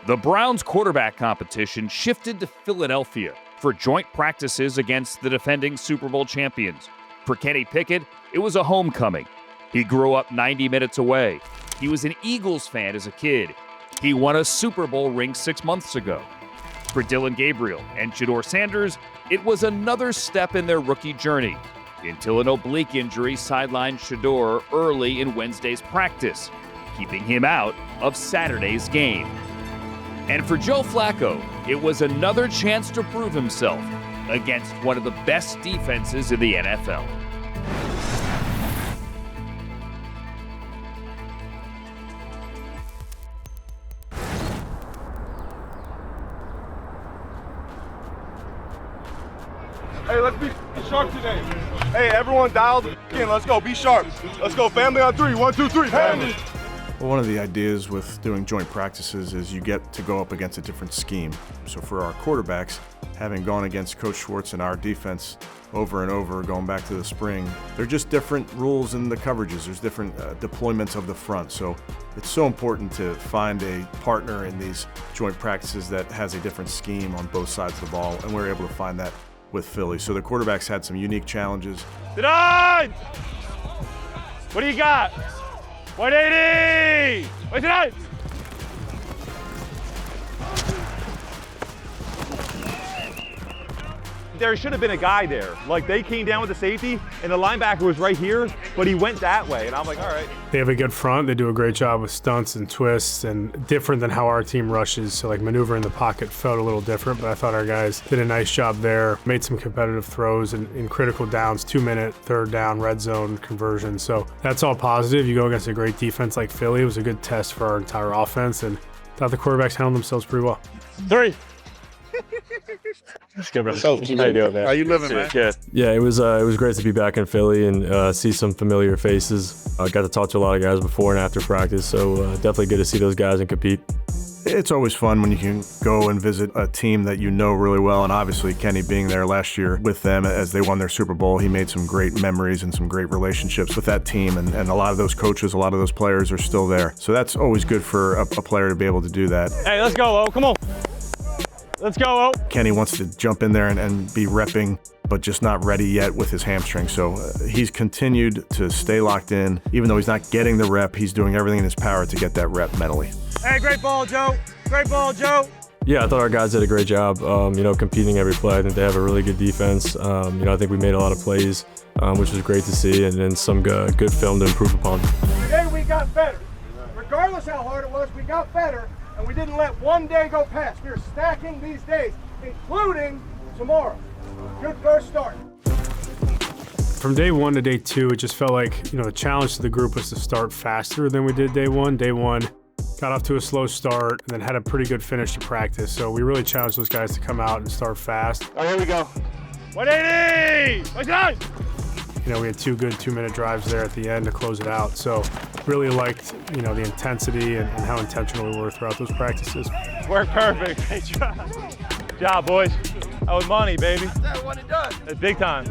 The Browns' quarterback competition shifted to Philadelphia for joint practices against the defending Super Bowl champions. For Kenny Pickett, it was a homecoming. He grew up 90 minutes away. He was an Eagles fan as a kid. He won a Super Bowl ring 6 months ago. For Dillon Gabriel and Jador Sanders, it was another step in their rookie journey, until an oblique injury sidelined Shador early in Wednesday's practice, keeping him out of Saturday's game. And for Joe Flacco, it was another chance to prove himself against one of the best defenses in the NFL. Hey, let's be sharp today. Hey, everyone dialed in. Let's go. Be sharp. Let's go. Family on three. 1, 2, 3. Family. Well, one of the ideas with doing joint practices is you get to go up against a different scheme. So for our quarterbacks, having gone against Coach Schwartz and our defense over and over, going back to the spring, they're just different rules in the coverages. There's different deployments of the front. So it's so important to find a partner in these joint practices that has a different scheme on both sides of the ball, and we're able to find that with Philly. So the quarterbacks had some unique challenges. Denied! What do you got? 180! Wait, tonight! There should have been a guy there. Like, they came down with the safety, and the linebacker was right here, but he went that way, and I'm like, all right. They have a good front. They do a great job with stunts and twists, and different than how our team rushes. So, like, maneuvering the pocket felt a little different, but I thought our guys did a nice job there. Made some competitive throws in critical downs, 2-minute, third down, red zone conversion. So that's all positive. You go against a great defense like Philly. It was a good test for our entire offense, and thought the quarterbacks handled themselves pretty well. 3. That's good, brother. How you doing, man? How you living, man? Good. Yeah, it was great to be back in Philly and see some familiar faces. I got to talk to a lot of guys before and after practice, so definitely good to see those guys and compete. It's always fun when you can go and visit a team that you know really well, and obviously Kenny being there last year with them as they won their Super Bowl, he made some great memories and some great relationships with that team, and a lot of those coaches, a lot of those players are still there. So that's always good for a player to be able to do that. Hey, let's go, O. Come on. Let's go, O. Kenny wants to jump in there and be repping, but just not ready yet with his hamstring. So he's continued to stay locked in. Even though he's not getting the rep, he's doing everything in his power to get that rep mentally. Hey, great ball, Joe. Great ball, Joe. Yeah, I thought our guys did a great job, competing every play. I think they have a really good defense. I think we made a lot of plays, which was great to see, and then some good film to improve upon. Today we got better. Regardless how hard it was, we got better, and we didn't let one day go past. We're stacking these days, including tomorrow. Good first start. From day one to day two, it just felt like, the challenge to the group was to start faster than we did day one. Day one got off to a slow start and then had a pretty good finish to practice. So we really challenged those guys to come out and start fast. Oh, here we go. 180! Wait down! We had 2 good 2-minute drives there at the end to close it out. So really liked, the intensity and how intentional we were throughout those practices. Worked perfect. Great job. Good job, boys. That was money, baby. That's what it does. It's big time.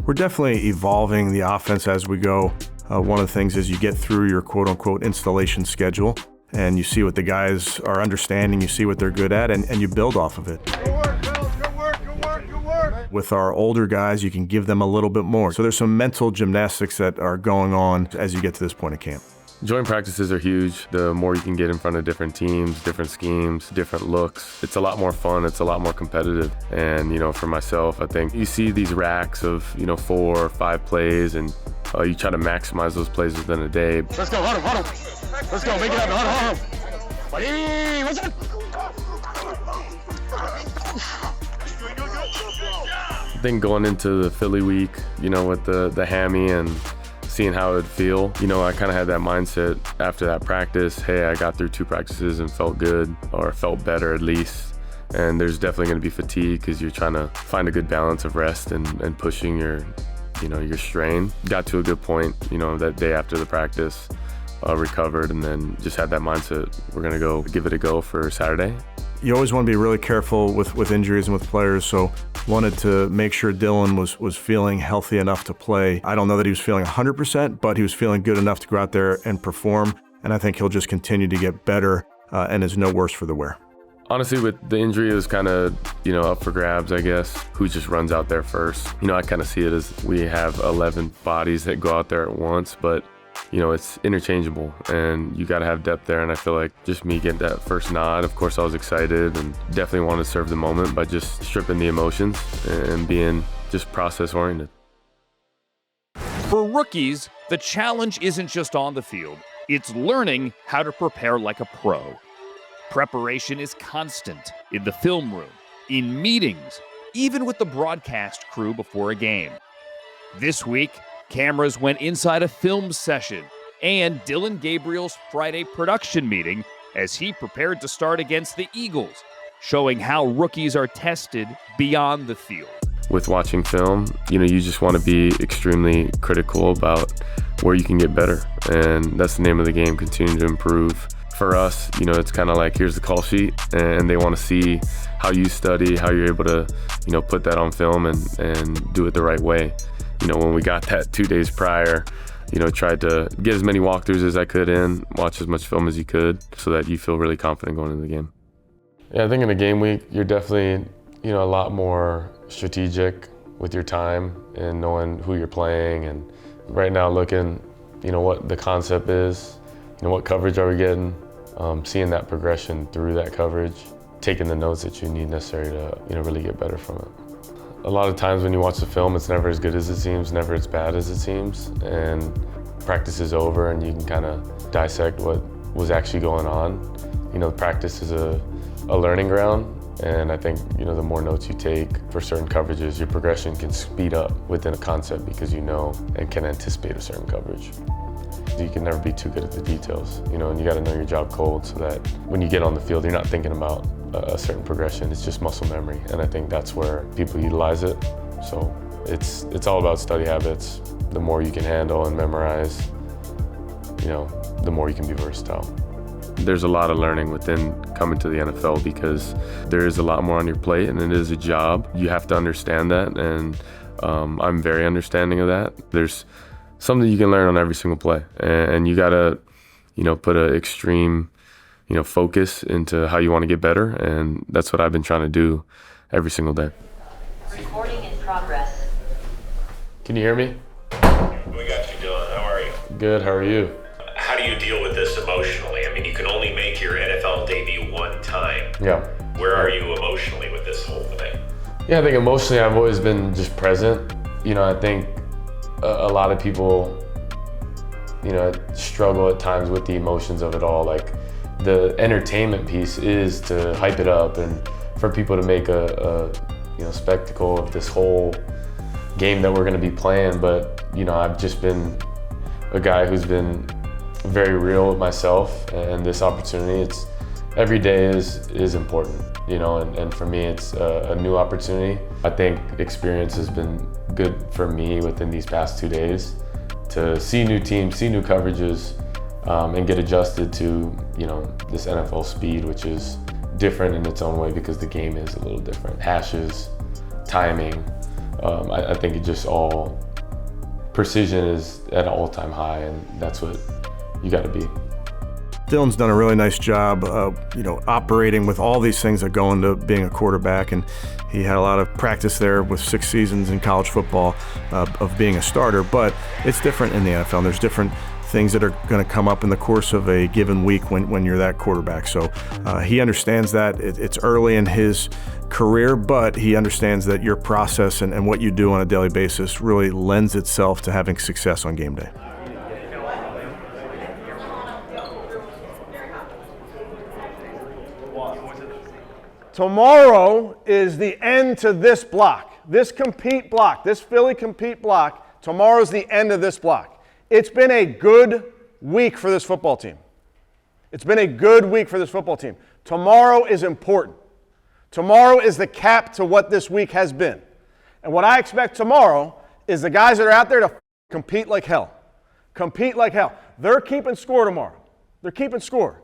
We're definitely evolving the offense as we go. One of the things is you get through your quote-unquote installation schedule, and you see what the guys are understanding, you see what they're good at, and you build off of it. Good work, fellas. Good work, good work, good work. With our older guys, you can give them a little bit more. So there's some mental gymnastics that are going on as you get to this point of camp. Joint practices are huge. The more you can get in front of different teams, different schemes, different looks, it's a lot more fun, it's a lot more competitive. And, for myself, I think you see these racks of, 4 or 5 plays, and you try to maximize those plays within a day. Let's go, huddle. Let's go, make it happen, huddle. Buddy, what's up? I think going into the Philly week, with the hammy and seeing how it would feel, I kind of had that mindset after that practice. Hey, I got through 2 practices and felt good, or felt better at least. And there's definitely going to be fatigue because you're trying to find a good balance of rest and pushing your strain. Got to a good point, that day after the practice, recovered, and then just had that mindset. We're going to go give it a go for Saturday. You always want to be really careful with injuries and with players, so wanted to make sure Dillon was feeling healthy enough to play. I don't know that he was feeling 100%, but he was feeling good enough to go out there and perform, and I think he'll just continue to get better and is no worse for the wear. Honestly, with the injury, it was kind of, up for grabs, I guess. Who just runs out there first? I kind of see it as we have 11 bodies that go out there at once, but, it's interchangeable, and you got to have depth there, and I feel like just me getting that first nod, of course I was excited and definitely wanted to serve the moment by just stripping the emotions and being just process-oriented. For rookies, the challenge isn't just on the field, it's learning how to prepare like a pro. Preparation is constant in the film room, in meetings, even with the broadcast crew before a game. This week, cameras went inside a film session and Dillon Gabriel's Friday production meeting as he prepared to start against the Eagles, showing how rookies are tested beyond the field. With watching film, you just want to be extremely critical about where you can get better, and that's the name of the game, continue to improve. For us, it's kind of like, here's the call sheet, and they want to see how you study, how you're able to, put that on film and do it the right way. When we got that 2 days prior, tried to get as many walkthroughs as I could in, watch as much film as you could so that you feel really confident going into the game. Yeah, I think in the game week, you're definitely, a lot more strategic with your time and knowing who you're playing, and right now looking, what the concept is, what coverage are we getting, seeing that progression through that coverage, taking the notes that you need necessary to really get better from it. A lot of times when you watch the film, it's never as good as it seems, never as bad as it seems, and practice is over and you can kind of dissect what was actually going on. Practice is a learning ground, and I think the more notes you take for certain coverages, your progression can speed up within a concept because and can anticipate a certain coverage. You can never be too good at the details, and you got to know your job cold so that when you get on the field, you're not thinking about a certain progression. It's just muscle memory, and I think that's where people utilize it. So it's all about study habits. The more you can handle and memorize, the more you can be versatile. There's a lot of learning within coming to the NFL because there is a lot more on your plate, and it is a job. You have to understand that, and I'm very understanding of that. There's something you can learn on every single play, and you gotta, put an extreme, focus into how you want to get better, and that's what I've been trying to do every single day. Recording in progress. Can you hear me? We got you, Dillon. How are you? Good. How are you? How do you deal with this emotionally? I mean, you can only make your NFL debut one time. Yeah. Where are you emotionally with this whole thing? Yeah, I think emotionally I've always been just present. I think a lot of people, struggle at times with the emotions of it all. Like, the entertainment piece is to hype it up and for people to make a spectacle of this whole game that we're going to be playing. But, I've just been a guy who's been very real with myself, and this opportunity, every day is important, and for me, it's a new opportunity. I think experience has been good for me within these past 2 days to see new teams, see new coverages, and get adjusted to, this NFL speed, which is different in its own way because the game is a little different. Hashes, timing, I think it just all, precision is at an all-time high, and that's what you got to be. Dillon's done a really nice job, operating with all these things that go into being a quarterback, and he had a lot of practice there with 6 seasons in college football of being a starter. But it's different in the NFL. And there's different things that are going to come up in the course of a given week when you're that quarterback. So he understands that it's early in his career, but he understands that your process and what you do on a daily basis really lends itself to having success on game day. Tomorrow is the end to this block, this compete block, this Philly compete block. Tomorrow's the end of this block. It's been a good week for this football team. It's been a good week for this football team. Tomorrow is important. Tomorrow is the cap to what this week has been. And what I expect tomorrow is the guys that are out there to compete like hell. Compete like hell. They're keeping score tomorrow. They're keeping score.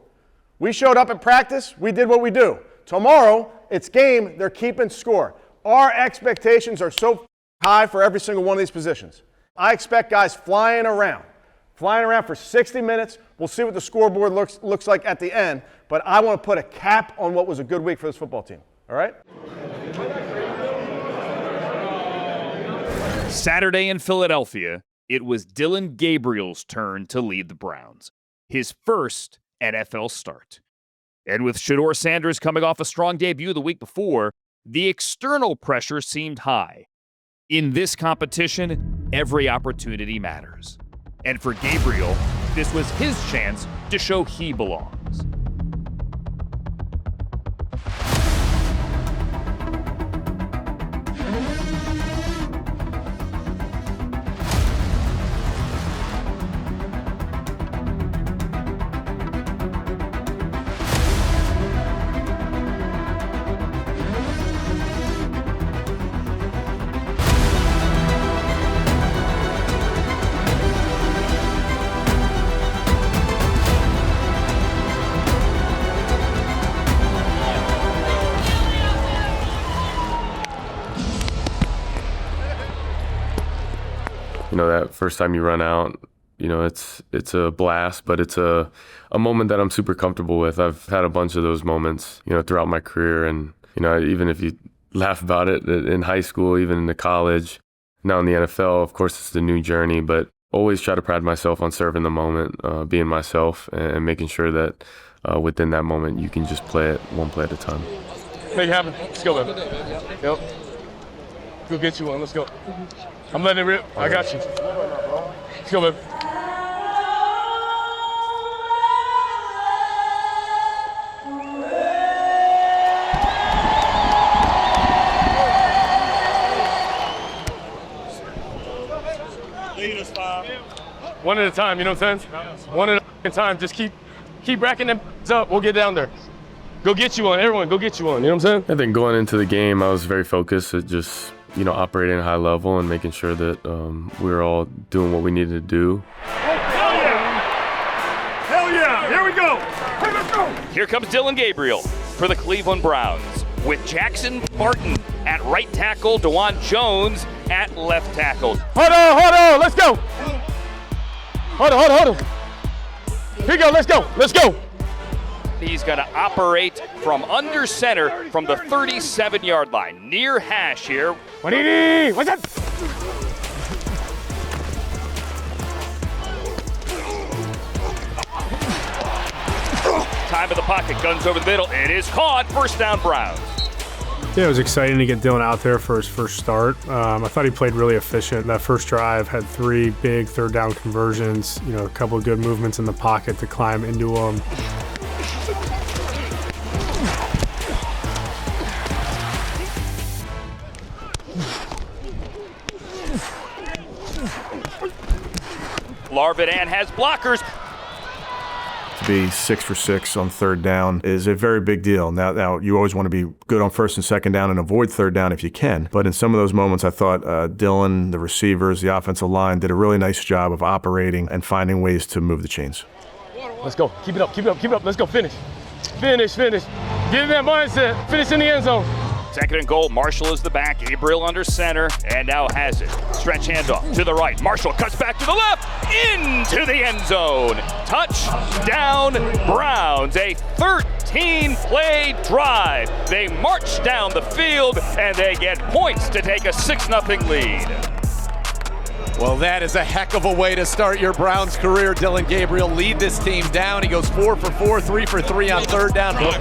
We showed up at practice. We did what we do. Tomorrow, it's game. They're keeping score. Our expectations are so high for every single one of these positions. I expect guys flying around, flying around for 60 minutes. We'll see what the scoreboard looks like at the end, but I want to put a cap on what was a good week for this football team. All right? Saturday in Philadelphia, it was Dillon Gabriel's turn to lead the Browns, his first NFL start. And with Shedeur Sanders coming off a strong debut the week before, the external pressure seemed high. In this competition, every opportunity matters. And for Gabriel, this was his chance to show he belongs. You know, that first time you run out, you know, it's a blast, but it's a moment that I'm super comfortable with. I've had a bunch of those moments, you know, throughout my career. And, you know, even if you laugh about it in high school, even in the college, now in the NFL, of course, it's the new journey, but always try to pride myself on serving the moment, being myself and making sure that within that moment, you can just play it one play at a time. Make it happen. Let's go, baby. Yep. Go get you one. Let's go. I'm letting it rip. I got you. Let's go, baby. One at a time, you know what I'm saying? One at a time. Just keep racking them up. We'll get down there. Go get you one. Everyone, go get you one. You know what I'm saying? I think going into the game, I was very focused at just, you know, operating at a high level and making sure that we were all doing what we needed to do. Hell yeah! Hell yeah! Here we go! Hey, let's go! Here comes Dillon Gabriel for the Cleveland Browns, with Jackson Barton at right tackle, DeJuan Jones at left tackle. Hold on, let's go! Hold on. Here you go, let's go! He's going to operate from under center from the 37-yard line, near hash here. What's up? Time of the pocket, guns over the middle. It is caught. First down, Browns. Yeah, it was exciting to get Dillon out there for his first start. I thought he played really efficient. That first drive had 3 big third down conversions, you know, a couple of good movements in the pocket to climb into them. Larvidan has blockers. To be 6 for 6 on third down is a very big deal. Now you always want to be good on first and second down and avoid third down if you can. But in some of those moments, I thought Dillon, the receivers, the offensive line did a really nice job of operating and finding ways to move the chains. Let's go. Keep it up. Let's go. Finish. Get in that mindset. Finish in the end zone. Second and goal. Marshall is the back. Gabriel under center, and now has it. Stretch handoff to the right. Marshall cuts back to the left, into the end zone. Touchdown, Browns. A 13-play drive. They march down the field, and they get points to take a 6-0 lead. Well, that is a heck of a way to start your Browns career. Dillon Gabriel lead this team down. He goes 4 for 4, 3 for 3 on third down. Yep.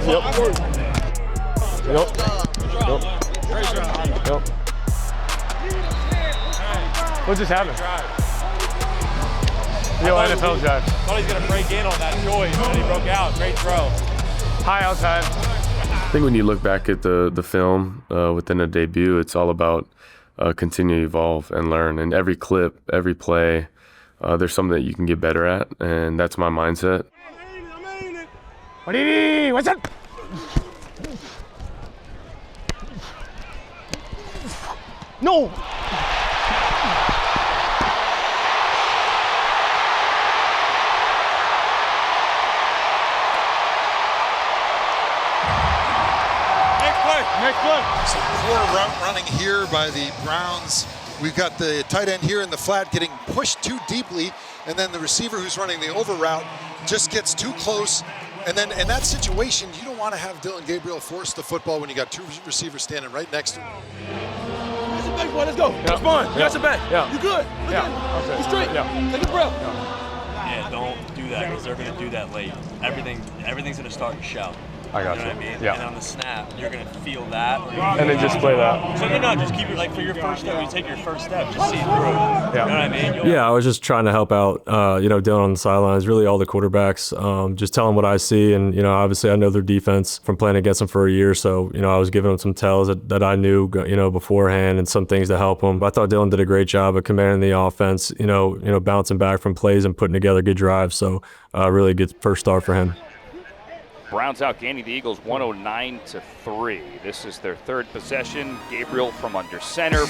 What just happened? NFL drive. Thought he was going to break in on that choice, and then he broke out. Great throw. High outside. I think when you look back at the film within a debut, it's all about continue to evolve and learn. And every clip, every play, there's something that you can get better at, and that's my mindset. What's up? No! Next play. Some poor route running here by the Browns We've got the tight end here in the flat getting pushed too deeply, and then the receiver who's running the over route just gets too close. And then in that situation, you don't want to have Dillon Gabriel force the football when you got two receivers standing right next to him. That's a big boy, let's go. That's fine. You got your back. Yeah. You good. Look at him. You straight. Yeah. Take a breath. Yeah, don't do that because they're going to do that late. Everything's going to start to shout. I got you. You. Know what I mean? Yeah. And on the snap, you're going to feel that. And then just play that. So no, just keep it like for your first step. You take your first step, just see it through. Yeah. You know what I mean? Yeah, I was just trying to help out, Dillon on the sidelines, really all the quarterbacks, just tell them what I see. And, obviously I know their defense from playing against them for a year. So, I was giving them some tells that I knew, beforehand and some things to help them. But I thought Dillon did a great job of commanding the offense, bouncing back from plays and putting together good drives. So really good first start for him. Browns outgaining the Eagles 109-3. This is their third possession. Gabriel from under center.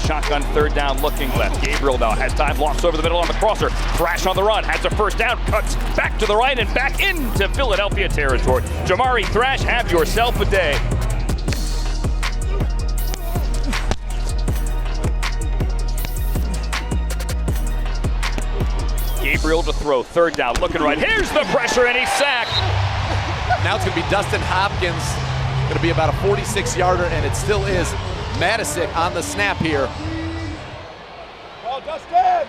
Shotgun third down looking left. Gabriel now has time, lofts over the middle on the crosser. Thrash on the run, has a first down, cuts back to the right and back into Philadelphia territory. Jamari Thrash, have yourself a day. Gabriel to throw, third down, looking right. Here's the pressure, and he's sacked. Now it's going to be Dustin Hopkins. Going to be about a 46-yarder, and it still is Matisic on the snap here. Oh, Dustin!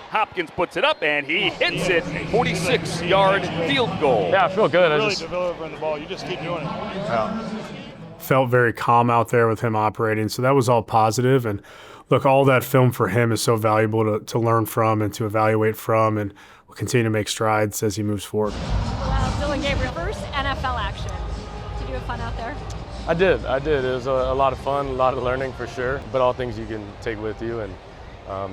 Hopkins puts it up, and he hits it. 46-yard field goal. Yeah, I feel good. Really delivering the ball. You just keep doing it. Yeah. Felt very calm out there with him operating, so that was all positive. And look, all that film for him is so valuable to learn from and to evaluate from, and will continue to make strides as he moves forward. Dillon Gabriel, first NFL action. Did you have fun out there? I did. It was a lot of fun, a lot of learning for sure, but all things you can take with you, and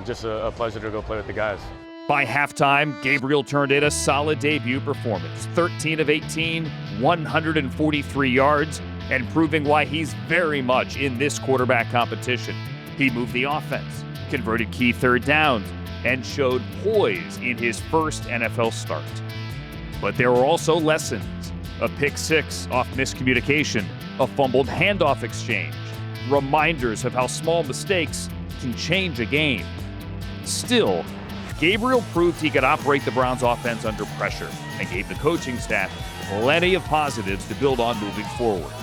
just a pleasure to go play with the guys. By halftime, Gabriel turned in a solid debut performance. 13 of 18, 143 yards, and proving why he's very much in this quarterback competition. He moved the offense, converted key third downs, and showed poise in his first NFL start. But there were also lessons: a pick six off miscommunication, a fumbled handoff exchange, reminders of how small mistakes can change a game. Still, Gabriel proved he could operate the Browns offense under pressure and gave the coaching staff plenty of positives to build on moving forward.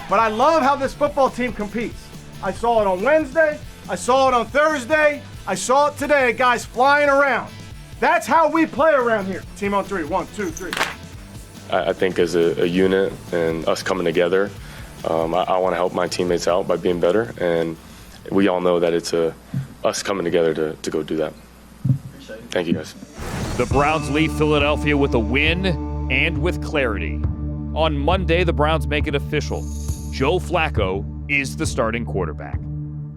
But I love how this football team competes. I saw it on Wednesday, I saw it on Thursday, I saw it today, guys flying around. That's how we play around here. Team on three, 1, 2, 3. I think as a unit and us coming together, I want to help my teammates out by being better, and we all know that it's us coming together to go do that. Thank you, guys. The Browns leave Philadelphia with a win and with clarity. On Monday, the Browns make it official. Joe Flacco is the starting quarterback.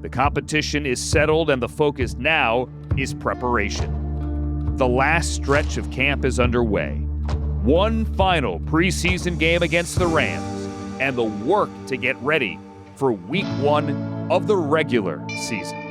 The competition is settled, and the focus now is preparation. The last stretch of camp is underway. One final preseason game against the Rams, and the work to get ready for week 1 of the regular season.